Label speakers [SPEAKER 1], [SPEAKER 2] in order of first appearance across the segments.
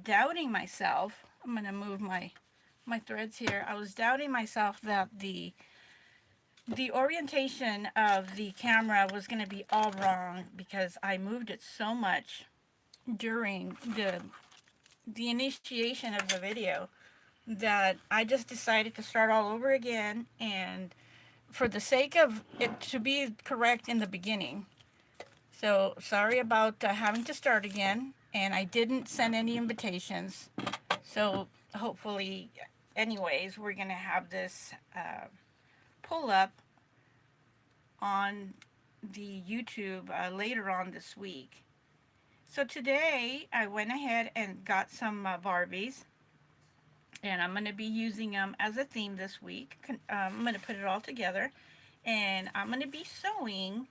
[SPEAKER 1] doubting myself. I'm going to move my threads here. I was doubting myself that the orientation of the camera was going to be all wrong because I moved it so much during the initiation of the video that I just decided to start all over again, and for the sake of it to be correct in the beginning. So sorry about having to start again, and I didn't send any invitations. So hopefully, anyways, we're gonna have this pull up on the YouTube later on this week. So today I went ahead and got some Barbies, and I'm going to be using them as a theme this week. I'm going to put it all together, and I'm going to be sewing.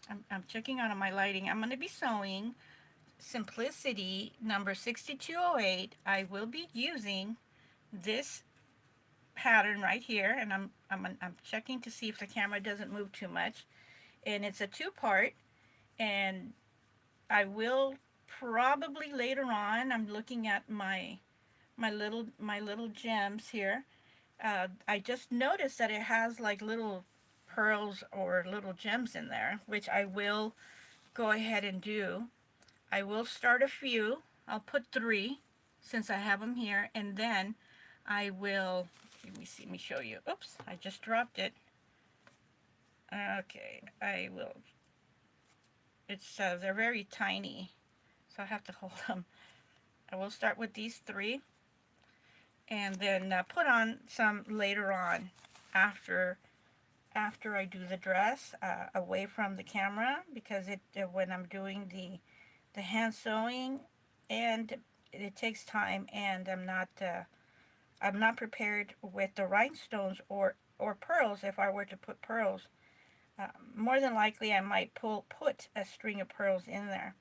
[SPEAKER 1] I'm checking out on my lighting. I'm going to be sewing Simplicity number 6208. I will be using this pattern right here, and I'm checking to see if the camera doesn't move too much. And it's a two-part, and I will probably later on. I'm looking at my little gems here. I just noticed that it has like little pearls or little gems in there, which I will go ahead and do. I will start a few. I'll put three since I have them here, and then I will. Let me see. Let me show you. Oops! I just dropped it. Okay, I will. It's they're very tiny, so I have to hold them. I will start with these three, and then put on some later on after I do the dress, away from the camera, because it when I'm doing the hand sewing, and it takes time, and I'm not prepared with the rhinestones or pearls. If I were to put pearls, more than likely I might put a string of pearls in there.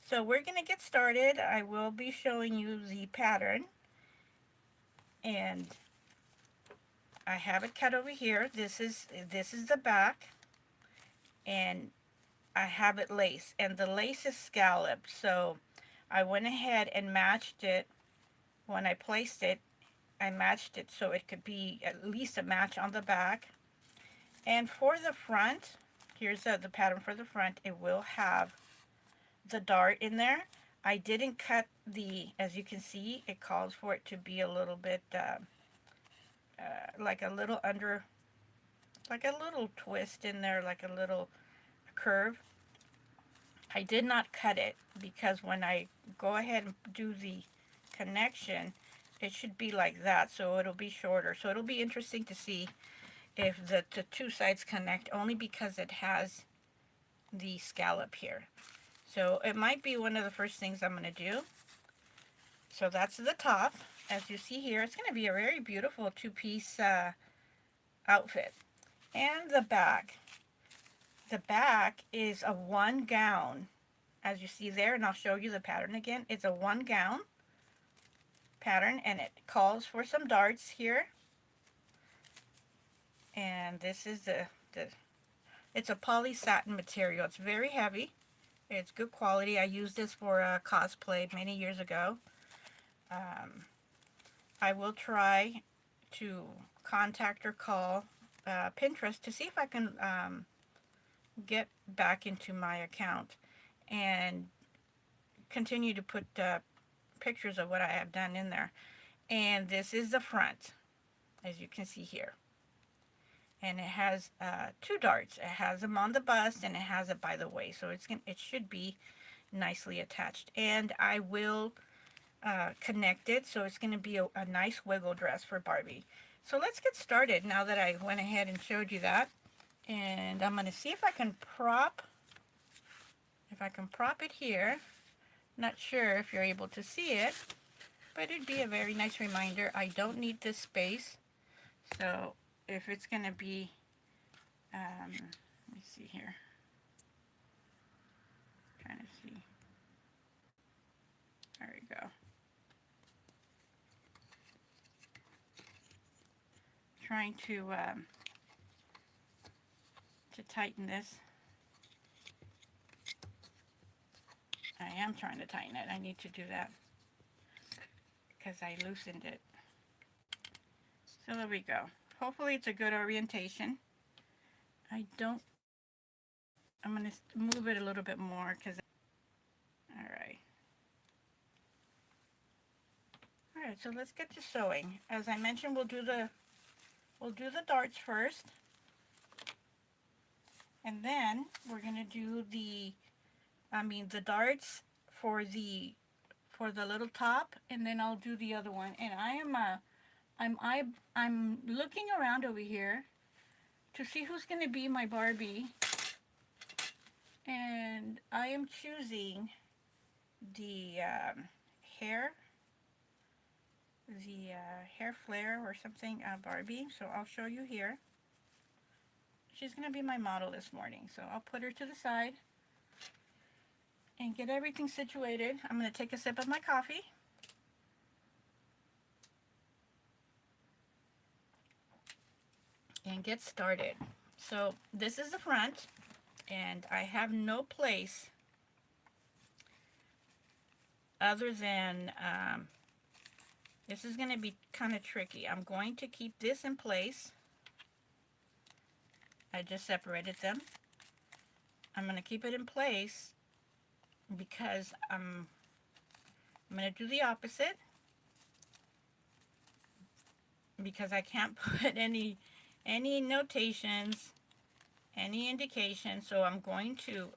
[SPEAKER 1] So we're gonna get started. I will be showing you the pattern, and I have it cut over here. This is the back, and I have it lace, and the lace is scalloped. So I went ahead and matched it when I placed it. I matched it so it could be at least a match on the back. And for the front, here's the pattern for the front. It will have the dart in there. I didn't cut as you can see, it calls for it to be a little bit like a little like a little twist in there, like a little curve. I did not cut it because when I go ahead and do the connection, it should be like that, so it'll be shorter. So it'll be interesting to see if the two sides connect, only because it has the scallop here. So it might be one of the first things I'm going to do. So that's the top. As you see here, it's going to be a very beautiful two-piece outfit. And the back. The back is a one gown, as you see there, and I'll show you the pattern again. It's a one gown pattern, and it calls for some darts here. And this is it's a poly satin material. It's very heavy. It's good quality. I used this for a cosplay many years ago. I will try to contact or call Pinterest to see if I can get back into my account and continue to put pictures of what I have done in there. And this is the front, as you can see here. And it has two darts. It has them on the bust, and it has it by the waist, so it should be nicely attached. And I will connect it, so it's going to be a nice wiggle dress for Barbie. So let's get started now that I went ahead and showed you that. And I'm going to see if I can prop it here. Not sure if you're able to see it, but it'd be a very nice reminder. I don't need this space, so if it's going to be, let me see here, trying to see, there we go, trying to tighten this. I am trying to tighten it. I need to do that. because I loosened it. So there we go. Hopefully it's a good orientation. I don't, I'm going to move it a little bit more because, all right. All right, so let's get to sewing. As I mentioned, we'll do the darts first. And then we're going to do the darts for the little top, and then I'll do the other one. And I'm looking around over here to see who's going to be my Barbie, and I am choosing the hair, hair flare or something Barbie. So I'll show you here. She's going to be my model this morning, so I'll put her to the side and get everything situated. I'm going to take a sip of my coffee. And get started. So this is the front, and I have no place other than, this is going to be kind of tricky. I'm going to keep this in place. I just separated them. I'm going to keep it in place because I'm going to do the opposite, because I can't put any notations, any indication. So I'm going to,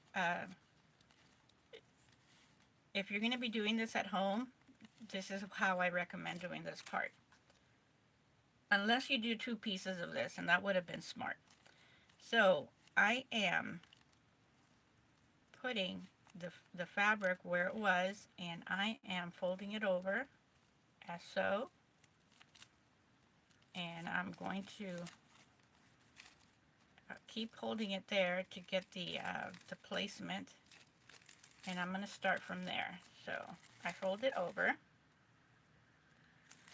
[SPEAKER 1] if you're going to be doing this at home, this is how I recommend doing this part. Unless you do 2 pieces of this, and that would have been smart. So I am putting the fabric where it was, and I am folding it over as so. And I'm going to keep holding it there to get the placement, and I'm going to start from there. So I fold it over,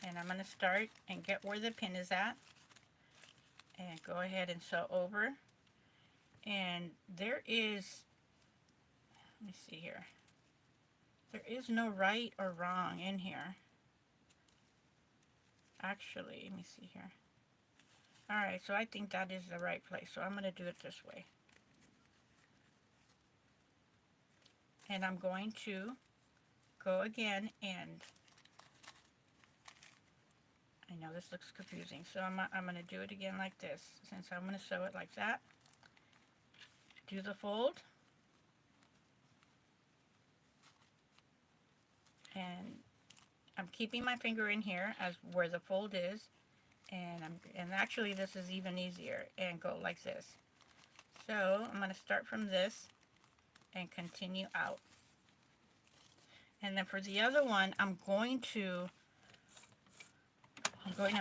[SPEAKER 1] and I'm going to start and get where the pin is at, and go ahead and sew over. And there is, let me see here, there is no right or wrong in here. Actually, let me see here. Alright, so I think that is the right place, so I'm going to do it this way. And I'm going to go again, and I know this looks confusing, so I'm going to do it again like this, since I'm going to sew it like that. Do the fold, and I'm keeping my finger in here as where the fold is, and actually this is even easier, and go like this. So I'm going to start from this and continue out. And then for the other one, I'm going to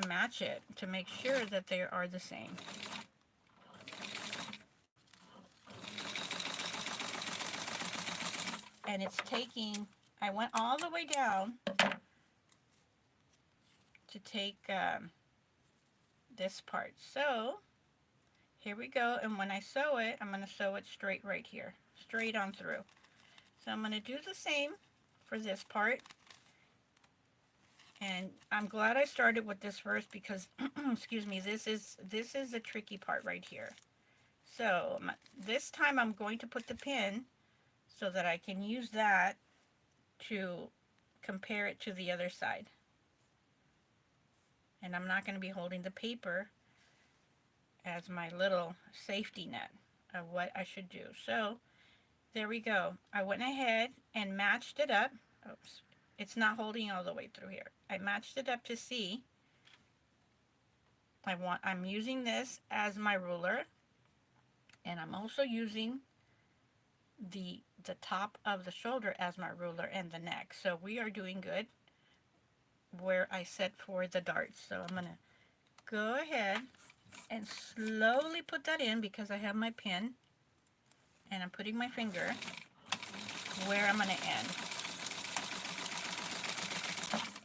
[SPEAKER 1] match it to make sure that they are the same. And it's taking, I went all the way down to take this part. So here we go, and when I sew it, I'm going to sew it straight right here, straight on through. So I'm going to do the same for this part. And I'm glad I started with this first because, excuse me, this is the tricky part right here. So this time I'm going to put the pin so that I can use that to compare it to the other side. And I'm not going to be holding the paper as my little safety net of what I should do. So there we go. I went ahead and matched it up. Oops, it's not holding all the way through here. I matched it up to see. I'm using this as my ruler, and I'm also using the top of the shoulder as my ruler and the neck. So we are doing good where I set for the darts. So I'm going to go ahead and slowly put that in because I have my pin, and I'm putting my finger where I'm going to end.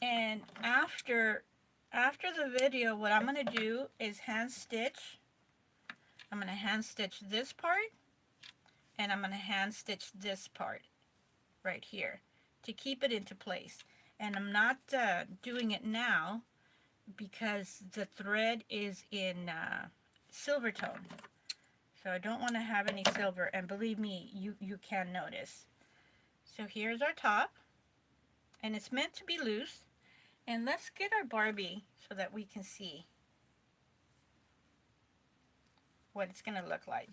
[SPEAKER 1] And after the video, what I'm going to do is hand stitch. I'm going to hand stitch this part, and I'm going to hand stitch this part right here to keep it into place. And I'm not doing it now because the thread is in silver tone. So I don't want to have any silver, and believe me, you can notice. So here's our top, and it's meant to be loose. And let's get our Barbie so that we can see what it's going to look like.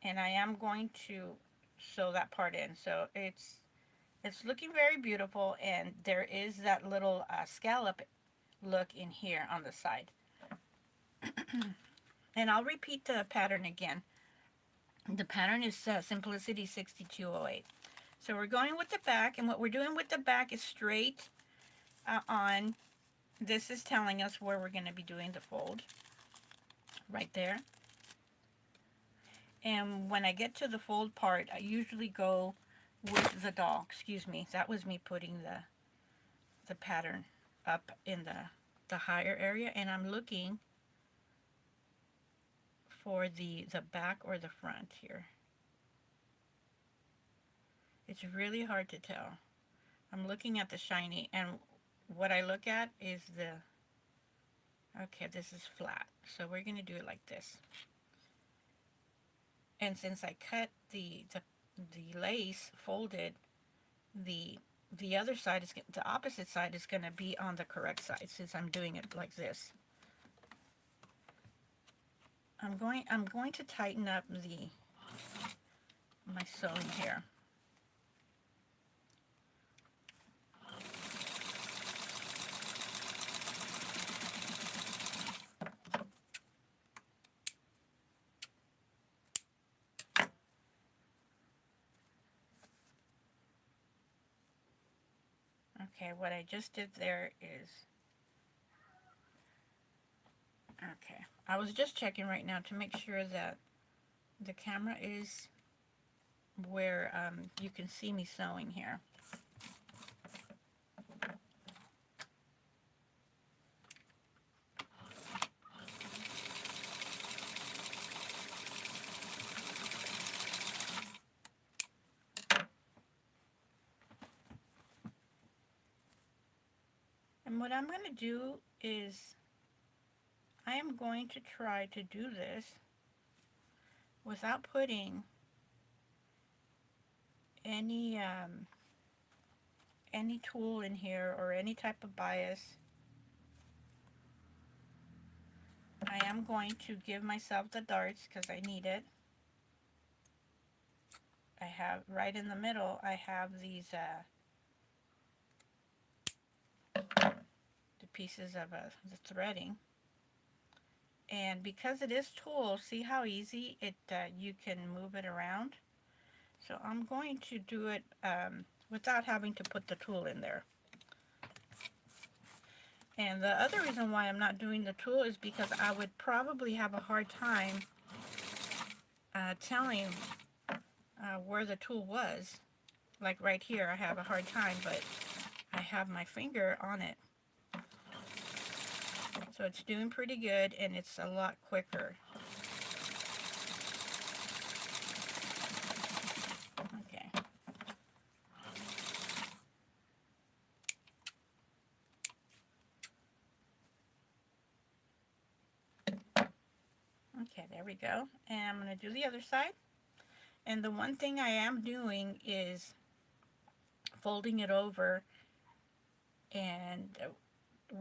[SPEAKER 1] And I am going to sew that part in. So it's looking very beautiful, and there is that little scallop look in here on the side. And I'll repeat the pattern again. The pattern is Simplicity 6208. So we're going with the back, and what we're doing with the back is straight on. This is telling us where we're going to be doing the fold, right there. And when I get to the fold part, I usually go with the doll. Excuse me, that was me putting the pattern up in the higher area, and I'm looking for the back or the front here. It's really hard to tell. I'm looking at the shiny, and what I look at is okay, this is flat, so we're going to do it like this. And since I cut the lace folded, the other side is, the opposite side is going to be on the correct side since I'm doing it like this. I'm going to tighten up my sewing here. Okay, what I just did there is, okay, I was just checking right now to make sure that the camera is where you can see me sewing here. And what I'm going to do is I am going to try to do this without putting any tool in here or any type of bias. I am going to give myself the darts because I need it. I have right in the middle, I have these the pieces of the threading. And because it is tulle, see how easy it you can move it around? So I'm going to do it without having to put the tool in there. And the other reason why I'm not doing the tool is because I would probably have a hard time telling where the tool was. Like right here, I have a hard time, but I have my finger on it. So it's doing pretty good, and it's a lot quicker. Okay. Okay, there we go. And I'm going to do the other side. And the one thing I am doing is folding it over, and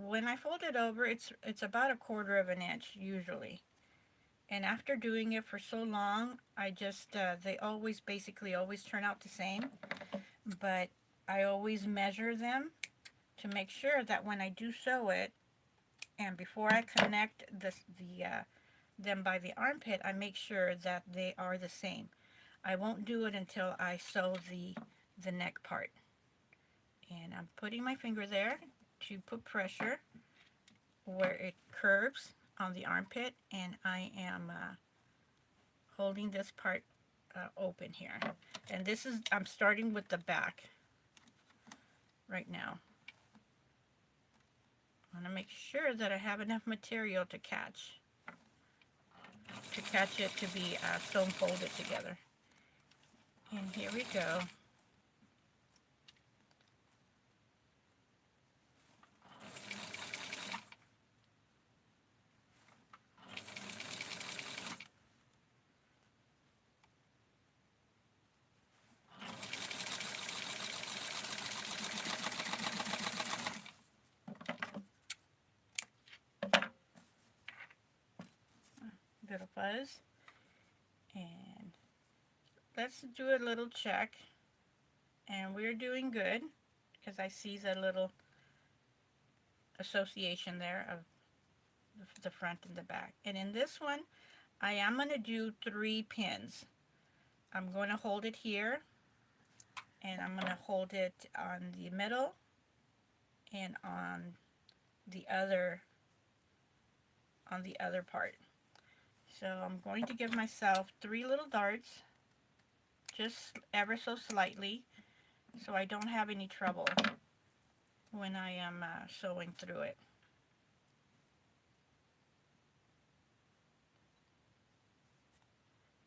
[SPEAKER 1] when I fold it over, it's about 1/4 of an inch usually. And after doing it for so long, I just they always basically always turn out the same, but I always measure them to make sure that when I do sew it, and before I connect them by the armpit, I make sure that they are the same. I won't do it until I sew the neck part. And I'm putting my finger there to put pressure where it curves on the armpit, and I am holding this part open here. And this is, I'm starting with the back right now. I want to make sure that I have enough material to catch it to be sewn folded together. And here we go. bit of fuzz. And let's do a little check. And we're doing good because I see the little association there of the front and the back. And in this one, I am going to do 3 pins. I'm going to hold it here, and I'm going to hold it on the middle and the other on the other part. So I'm going to give myself 3 little darts, just ever so slightly, so I don't have any trouble when I am sewing through it.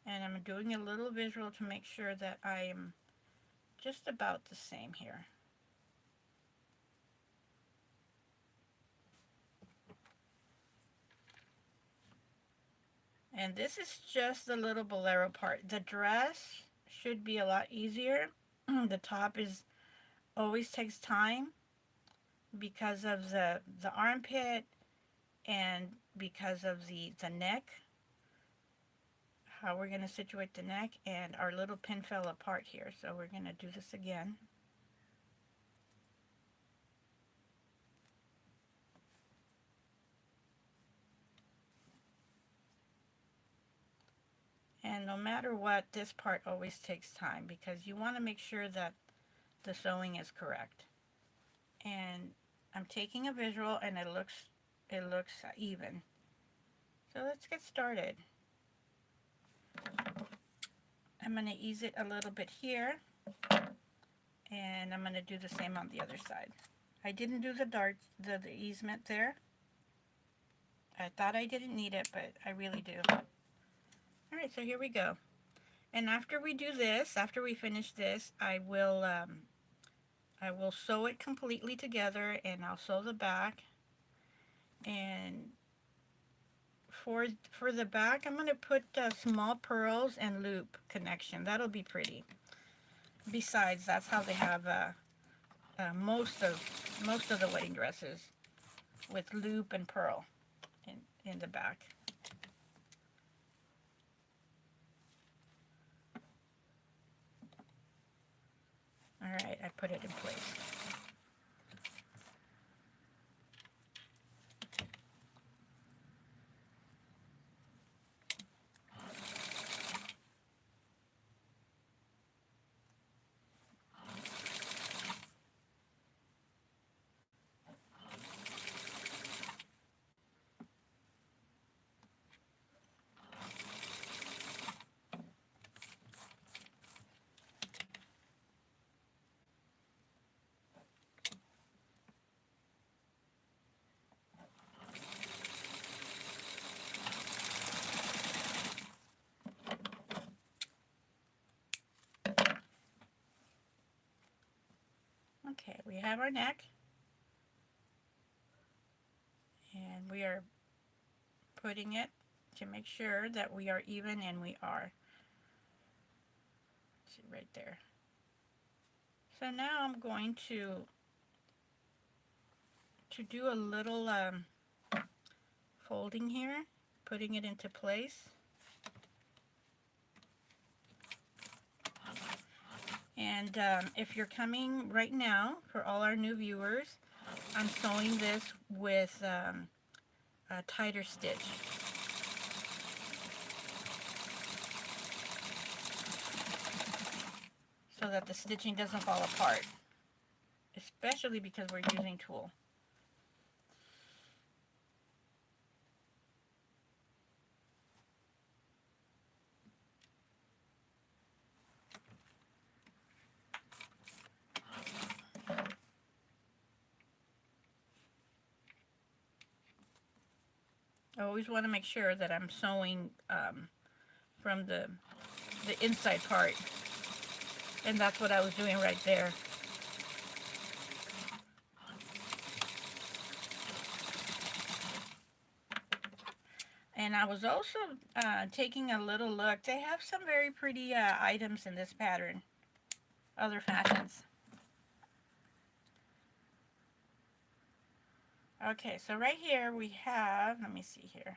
[SPEAKER 1] And I'm doing a little visual to make sure that I am just about the same here. And this is just the little bolero part. The dress should be a lot easier. The top is always takes time because of the armpit and because of the neck, how we're going to situate the neck, and our little pin fell apart here, so we're going to do this again. And no matter what, this part always takes time because you want to make sure that the sewing is correct. And I'm taking a visual and it looks even. So let's get started. I'm going to ease it a little bit here, and I'm going to do the same on the other side. I didn't do the darts, the easement there. I thought I didn't need it, but I really do. Alright, so here we go. And after we do this, after we finish this, I will sew it completely together, and I'll sew the back. And for the back, I'm going to put small pearls and loop connection. That'll be pretty. Besides, that's how they have most of the wedding dresses, with loop and pearl in the back. Alright, I put it in place. Okay, we have our neck, and we are putting it to make sure that we are even, and we are. See right there. So now I'm going to do a little folding here, putting it into place. And if you're coming right now, for all our new viewers, I'm sewing this with a tighter stitch. So that the stitching doesn't fall apart, especially because we're using tulle. I always want to make sure that I'm sewing from the inside part, and that's what I was doing right there. And I was also taking a little look. They have some very pretty items in this pattern, other fashions. Okay, so right here we have, let me see here.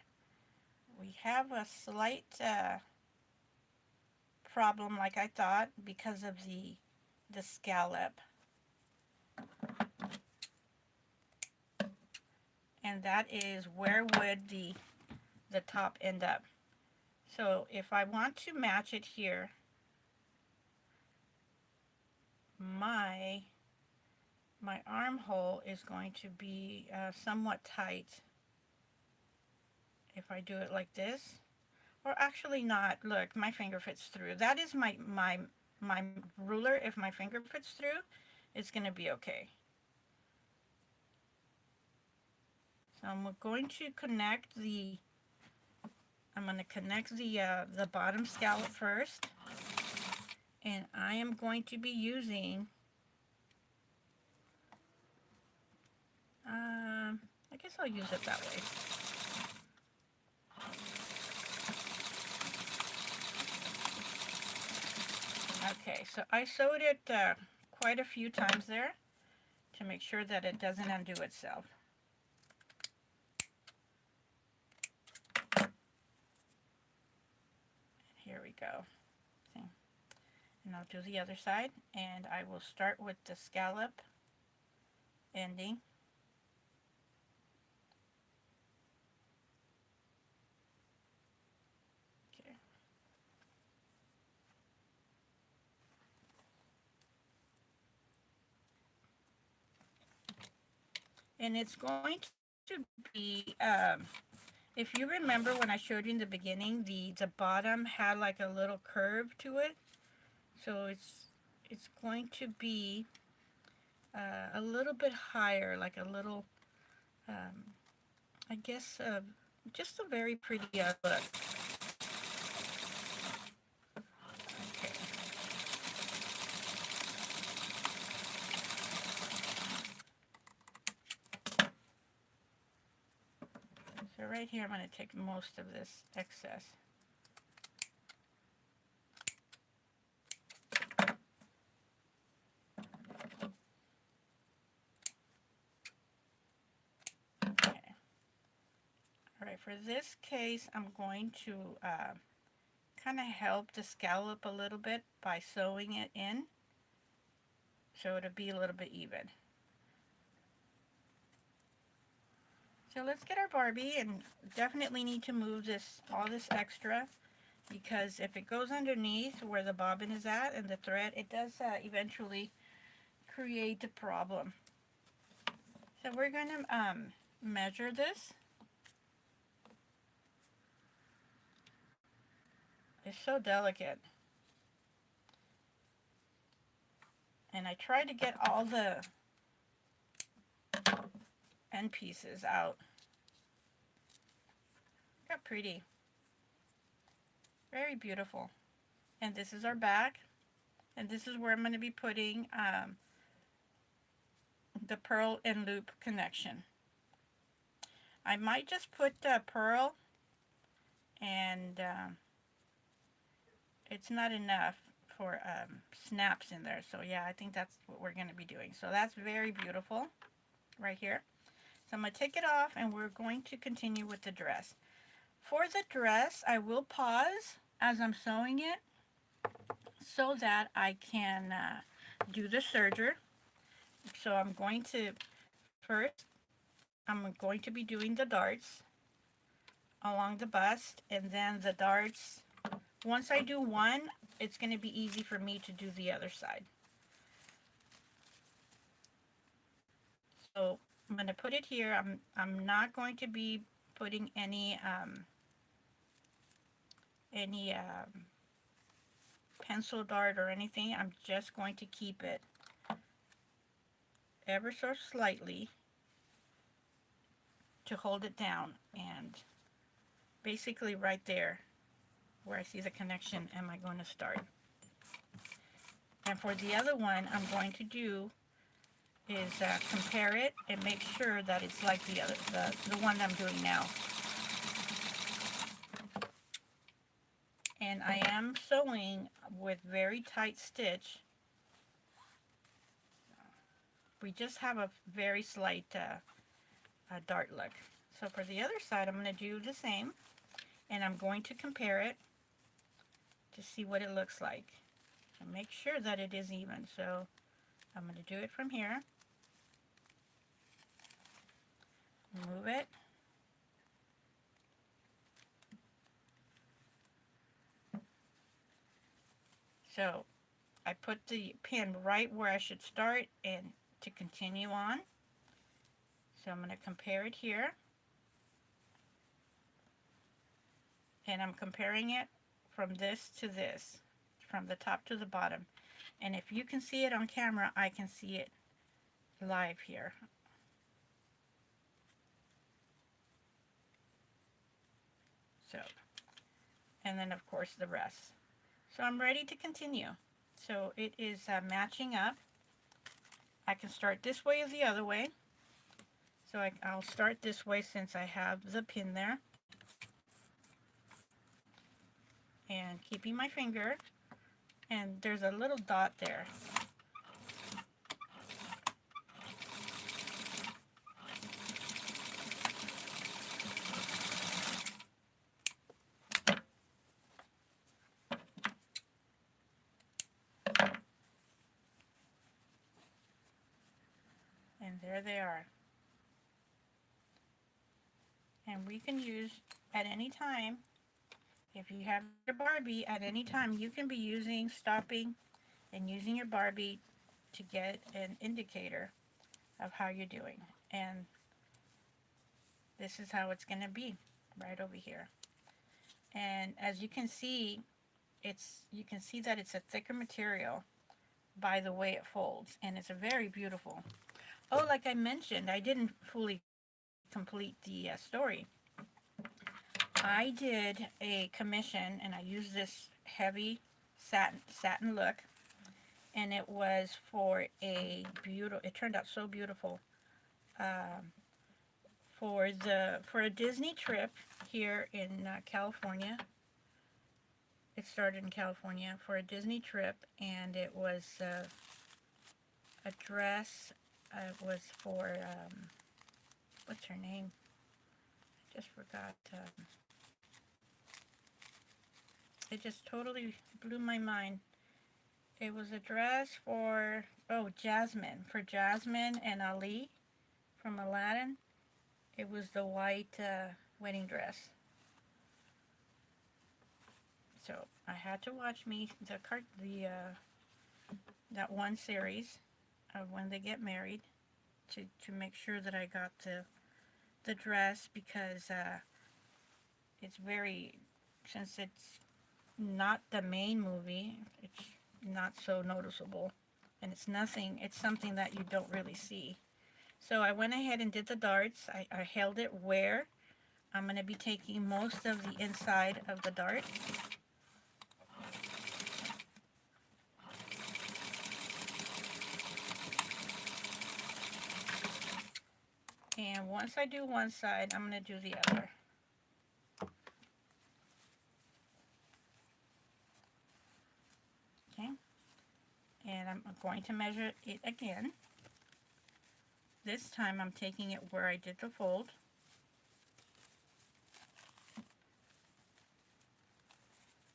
[SPEAKER 1] we have a slight problem, like I thought, because of the scallop, and that is where would the top end up. So if I want to match it here, my armhole is going to be somewhat tight if I do it like this. Or actually not. Look, my finger fits through. That is my ruler. If my finger fits through, it's going to be okay. So I'm going to connect the the bottom scallop first, and I am going to be using I guess I'll use it that way. Okay, so I sewed it quite a few times there to make sure that it doesn't undo itself. Here we go. See? And I'll do the other side, and I will start with the scallop ending. Okay. And it's going to be, if you remember when I showed you in the beginning, the bottom had like a little curve to it. So it's going to be a little bit higher, like a little, I guess, just a very pretty look. Okay. So right here I'm going to take most of this excess. Okay. Alright, for this case I'm going to kind of help the scallop a little bit by sewing it in so it'll be a little bit even. So let's get our Barbie, and definitely need to move all this extra, because if it goes underneath where the bobbin is at and the thread, it does eventually create a problem. So we're going to measure this. It's so delicate. And I tried to get all the end pieces out. Got pretty. Very beautiful. And this is our back. And this is where I'm going to be putting the pearl and loop connection. I might just put the pearl, and it's not enough for snaps in there. So yeah, I think that's what we're going to be doing. So that's very beautiful right here. So I'm going to take it off, and we're going to continue with the dress. For the dress, I will pause as I'm sewing it so that I can do the serger. So I'm going to, first, I'm going to be doing the darts along the bust, and then the darts, once I do one, it's going to be easy for me to do the other side. So I'm going to put it here. I'm not going to be putting any pencil dart or anything. I'm just going to keep it ever so slightly to hold it down, and basically right there where I see the connection am I going to start. And for the other one, I'm going to do is compare it and make sure that it's like the one I'm doing now. And I am sewing with very tight stitch. We just have a very slight dart look. So for the other side, I'm going to do the same. and I'm going to compare it to see what it looks like and make sure that it is even. So I'm going to do it from here, move it, so I put the pin right where I should start and to continue on. So I'm going to compare it here, and I'm comparing it from this to this, from the top to the bottom. And if you can see it on camera, I can see it live here. So, and then of course the rest. So I'm ready to continue. So it is matching up. I can start this way or the other way. So I'll start this way since I have the pin there. And keeping my finger, and there's a little dot there. And there they are. And we can use at any time, if you have your Barbie, at any time you can be stopping and using your Barbie to get an indicator of how you're doing. And this is how it's going to be right over here. And as you can see, you can see that it's a thicker material by the way it folds, and it's a very beautiful. Oh, like I mentioned, I didn't fully complete the story. I did a commission, and I used this heavy satin look, and it was for a beautiful. It turned out so beautiful. For a Disney trip here in California. It started in California for a Disney trip, and it was a dress. It was for what's her name? I just forgot. It just totally blew my mind. It was a dress for Jasmine and Ali from Aladdin. It was the white wedding dress. So I had to watch that one series of when they get married to make sure that I got the dress, because it's since it's not the main movie, it's not so noticeable, and it's something that you don't really see. So I went ahead and did the darts. I held it where I'm going to be taking most of the inside of the dart. And once I do one side, I'm going to do the other. Okay. And I'm going to measure it again. This time I'm taking it where I did the fold.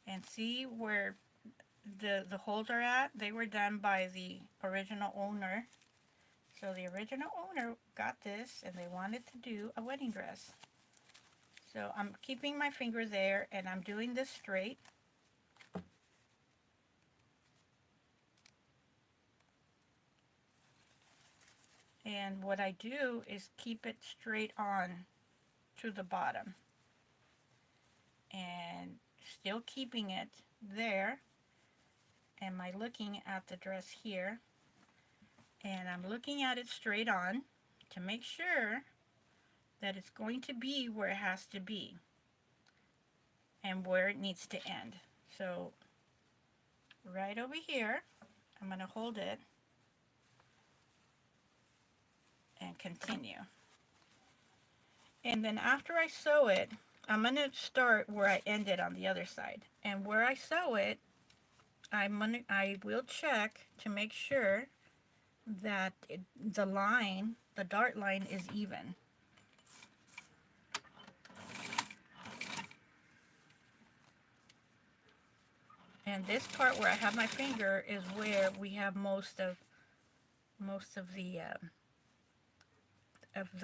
[SPEAKER 1] And see where the holes are at? They were done by the original owner. So the original owner got this, and they wanted to do a wedding dress. So I'm keeping my finger there, and I'm doing this straight. And what I do is keep it straight on to the bottom. And still keeping it there. Am I looking at the dress here? And I'm looking at it straight on to make sure that it's going to be where it has to be and where it needs to end. So right over here, I'm going to hold it and continue. And then after I sew it, I'm going to start where I ended on the other side. And where I sew it, I will check to make sure that the dart line is even. And this part where I have my finger is where we have most of the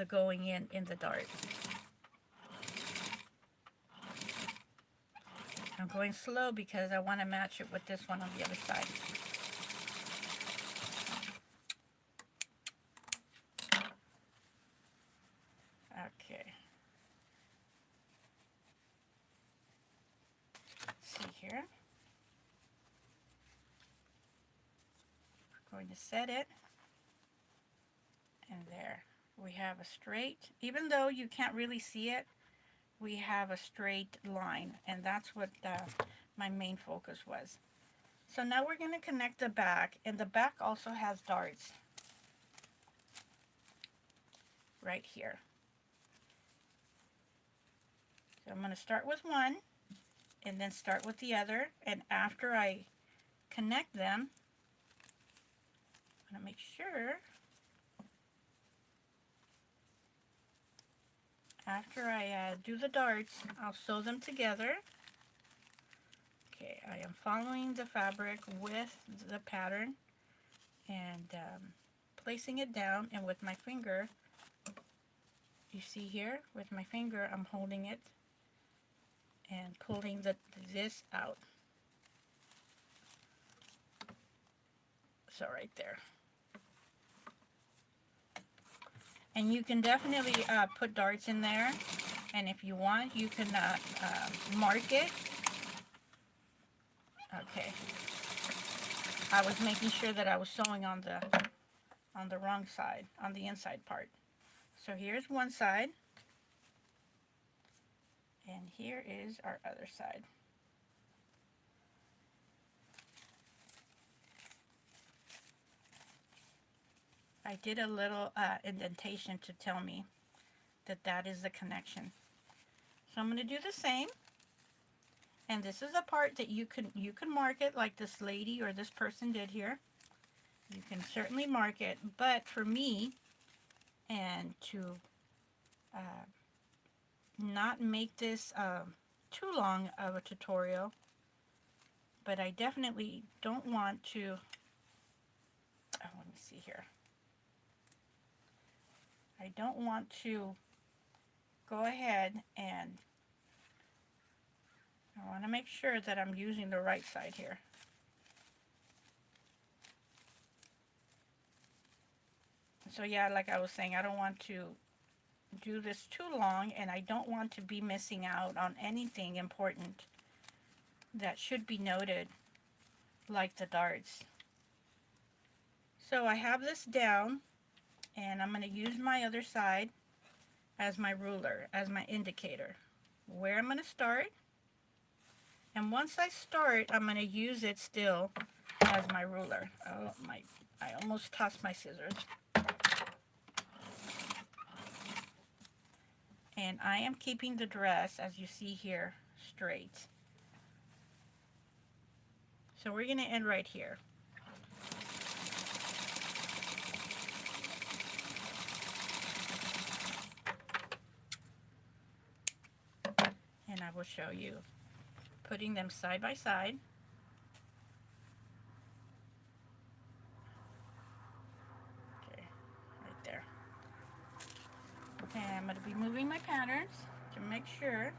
[SPEAKER 1] going in the dart. I'm going slow because I want to match it with this one on the other side. Okay. Let's see here. We're going to set it. And there. We have a straight, even though you can't really see it, we have a straight line. And that's what my main focus was. So now we're going to connect the back. And the back also has darts. Right here. So I'm going to start with one and then start with the other, and after I connect them, I'm going to make sure after I do the darts, I'll sew them together. Okay, I am following the fabric with the pattern and placing it down, and with my finger, you see here, with my finger I'm holding it and pulling this out. So right there. And you can definitely put darts in there, and if you want, you can mark it. Okay. I was making sure that I was sewing on the wrong side, on the inside part. So here's one side. And here is our other side. I did a little indentation to tell me that that is the connection. So I'm going to do the same. And this is a part that you can mark it like this lady or this person did here. You can certainly mark it, but for me, and to not make this too long of a tutorial, but I definitely don't want to, let me see here. I don't want to go ahead and I want to make sure that I'm using the right side here. So yeah, like I was saying, I don't want to do this too long, and I don't want to be missing out on anything important that should be noted, like the darts. So I have this down, and I'm going to use my other side as my ruler, as my indicator, where I'm going to start. And once I start, I'm going to use it still as my ruler. Oh my, I almost tossed my scissors. And I am keeping the dress, as you see here, straight. So we're going to end right here. And I will show you putting them side by side. Okay, right there. And I'm going to be moving my patterns to make sure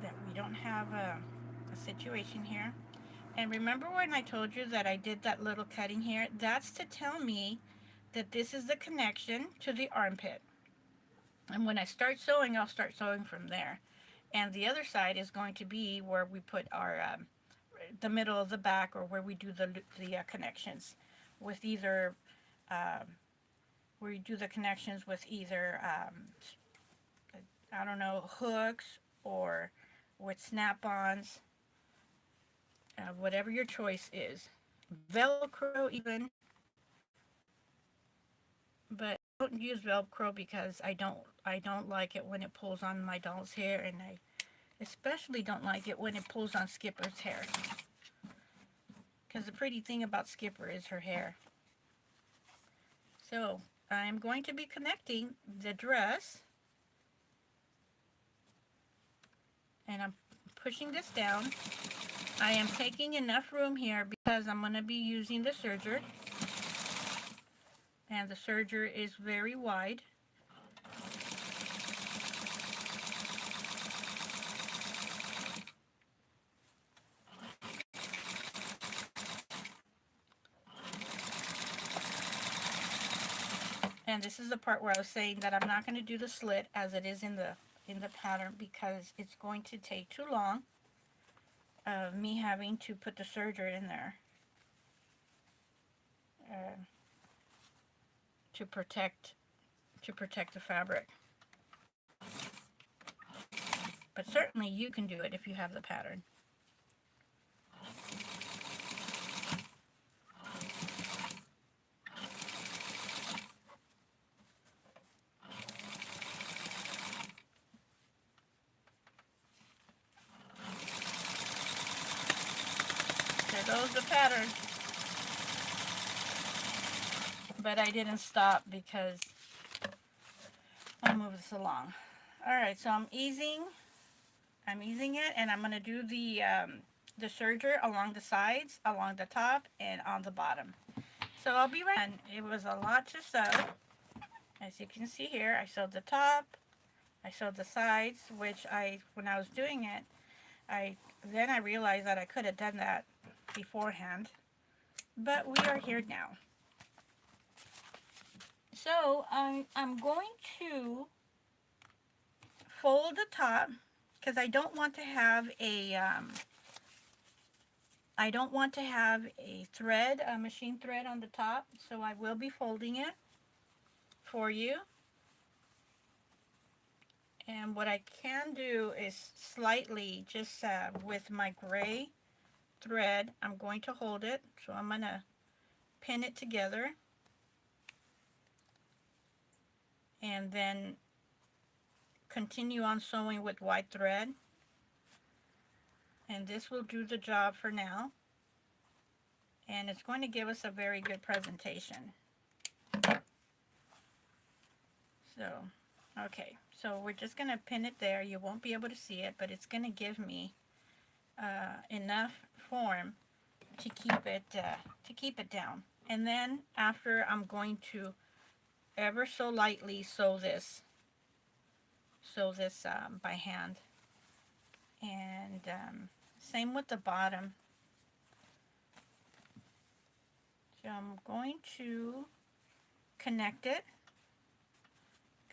[SPEAKER 1] that we don't have a situation here. And remember when I told you that I did that little cutting here? That's to tell me that this is the connection to the armpit. And when I start sewing, I'll start sewing from there. And the other side is going to be where we put our, the middle of the back, or where we do the connections with either, where you do the connections with either, I don't know, hooks or with snap-ons, whatever your choice is. Velcro even, but I don't use Velcro because I don't like it when it pulls on my doll's hair, and I especially don't like it when it pulls on Skipper's hair, because the pretty thing about Skipper is her hair. So I'm going to be connecting the dress, and I'm pushing this down, I am taking enough room here because I'm going to be using the serger, and the serger is very wide. And this is the part where I was saying that I'm not going to do the slit as it is in the pattern because it's going to take too long of me having to put the serger in there uh, to protect the fabric. But certainly you can do it if you have the pattern. There goes the pattern. But I didn't stop because I'll move this along. Alright, so I'm easing it, and I'm going to do the serger along the sides, along the top, and on the bottom. So I'll be right. And it was a lot to sew. As you can see here, I sewed the top, I sewed the sides, which when I was doing it, then I realized that I could have done that beforehand. But we are here now. So I'm going to fold the top because I don't want to have a thread, a machine thread on the top. So I will be folding it for you. And what I can do is slightly, just with my gray thread, I'm going to hold it. So I'm going to pin it together. And then continue on sewing with white thread. And this will do the job for now. And it's going to give us a very good presentation. So, okay. So we're just going to pin it there. You won't be able to see it, but it's going to give me enough form to keep it down. And then after, I'm going to ever so lightly sew this by hand. And same with the bottom. So I'm going to connect it.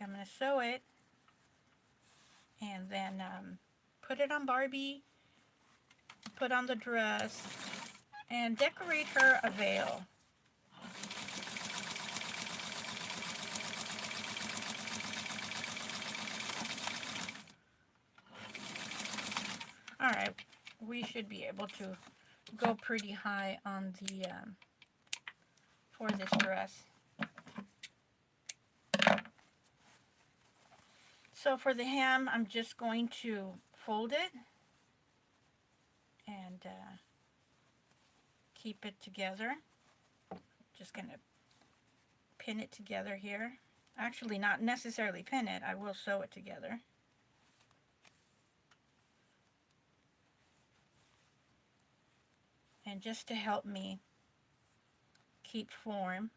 [SPEAKER 1] I'm going to sew it and then put it on Barbie, put on the dress, and decorate her a veil. Alright, we should be able to go pretty high on the for this dress. So for the hem, I'm just going to fold it and keep it together. Just going to pin it together here. Actually, not necessarily pin it, I will sew it together. And just to help me keep form,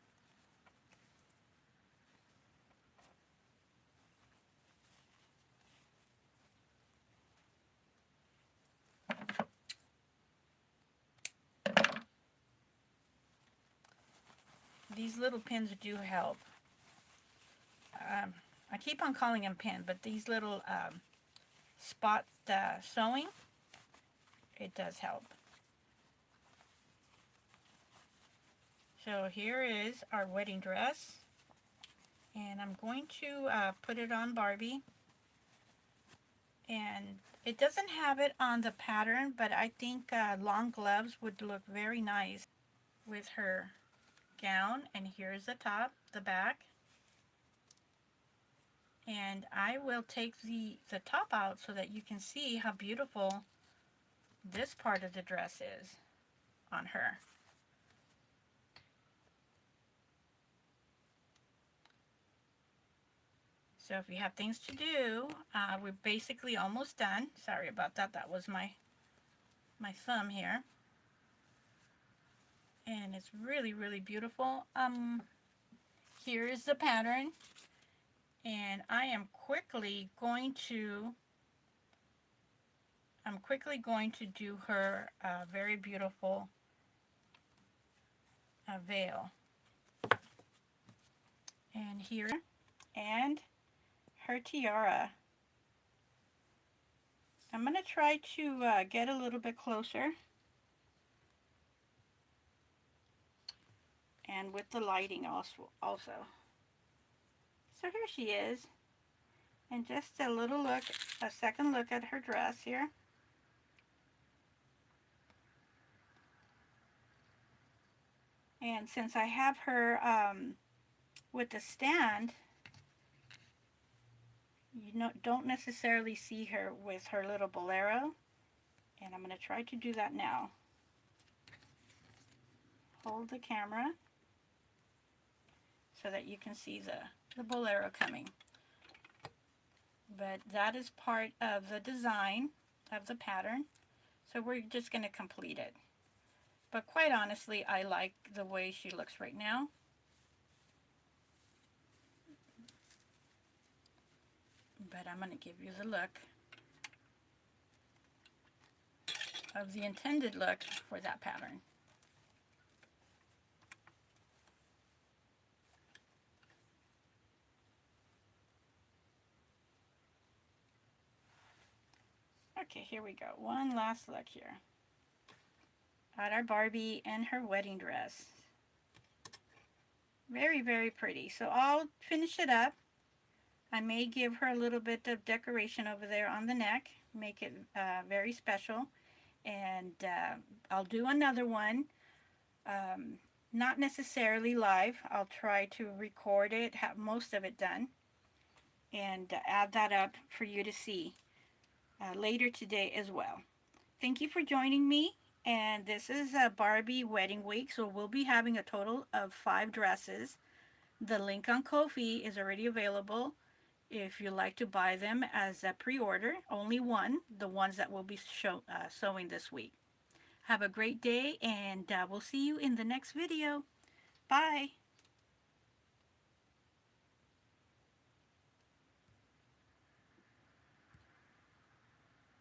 [SPEAKER 1] these little pins do help. I keep on calling them pin, but these little spot sewing, it does help. So here is our wedding dress, and I'm going to put it on Barbie. And it doesn't have it on the pattern, but I think long gloves would look very nice with her gown. And here's the top, the back. And I will take the top out so that you can see how beautiful this part of the dress is on her. So if you have things to do, we're basically almost done. Sorry about that. That was my my thumb here. And it's really, really beautiful. Here is the pattern. And I'm quickly going to do her very beautiful veil. And here, and her tiara. I'm going to try to get a little bit closer. And with the lighting also. So here she is. And just a second look at her dress here. And since I have her with the stand, you don't necessarily see her with her little bolero. And I'm going to try to do that now. Hold the camera so that you can see the bolero coming. But that is part of the design of the pattern. So we're just going to complete it. But quite honestly, I like the way she looks right now. But I'm going to give you the look of the intended look for that pattern. Okay, here we go. One last look here at our Barbie and her wedding dress. Very, very pretty. So I'll finish it up. I may give her a little bit of decoration over there on the neck, make it very special. And I'll do another one, not necessarily live. I'll try to record it, have most of it done, and add that up for you to see later today as well. Thank you for joining me. And this is a Barbie wedding week, so we'll be having a total of 5 dresses. The link on Ko-fi is already available if you'd like to buy them as a pre-order. Only one, the ones that will be sewing this week. Have a great day, and we'll see you in the next video. Bye.